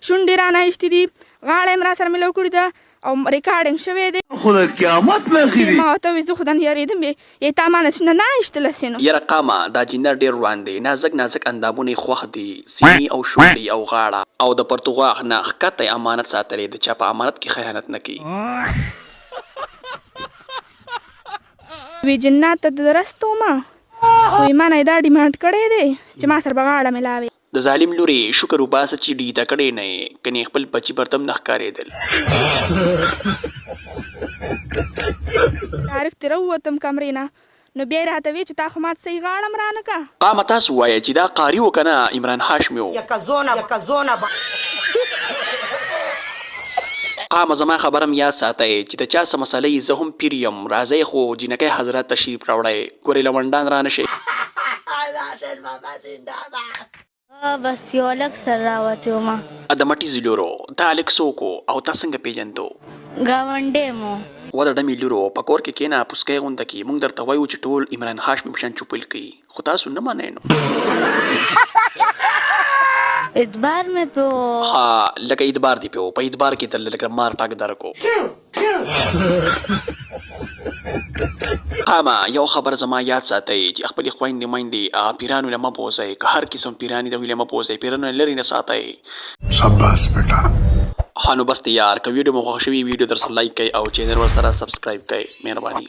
شونډې رانه ایستې دي، غاړه یې را سره مې لو کړې ده او ریکارډینګ شوی دی. خو د قیامت نښې دي. ما ورته وویل زه خو درنه یارېدم یې تا ما نه څونه نه ایستلسې نو. یاره قامه دا جینر ډېر روان دی، نازک نازک اندامونه یې خوښ دي، سینې او شونډې او غاړه او د پرتوغاښ نه ښکته یې امانت ساتلی د چا په امانت کې خیانت نه کوي. وی جنات ته د رستو ما وی ما نه یې دا ډیمانډ کړی دی چې ما سره به غاړه ملاوي. د ظالم لورې شکر وباسه چې ډیته کړی نه یې، کنې خپل بچي برته هم نه ښکارېدل. طارق ترې راووتم کمرې نه نو بیا یې راته وی چې تا خو ماته صحیح غاړه م رانه که. قامه تاسو وایه چې دا قاري و که نه عمران هاشمي و. قامه زما خبرم یاد ساتئ چې د چا څه مسله یې زه هم پیر یم، راځئ خو جینکۍ حضرت تشریف راوړئ، ګورې لونډان را نه شئ. بس یو هلک سره راوتی ومه. د مټي زلورو دا هلک څوک و او تا څنګه پیژندو؟ ګاونډی مو. و د ډمې لورو په کور کې کښېنه پوسکی غونده کړي، موږ درته وایو چې ټول عمران هاشمي په شان چوپل کوي، خو تاسو نه منئ نو. ادبار مې په ها لکه ادبار دی په ادبار کې درله لکه مار ټاک درکو. قامه یو خبر زما یاد ساتئ چې خپلې خویندې میندې پیرانو له مه بوځئ، که هر قسم پیرانې د ویلې مه بوځئ، پیرانو لرې نه ساتئ. شاباس بیټا. ها نو بس تیار که ویډیو مو خوښ شوي ویډیو در سره لایک کړئ او چینل ورسره سبسکرایب کړئ، مهرباني.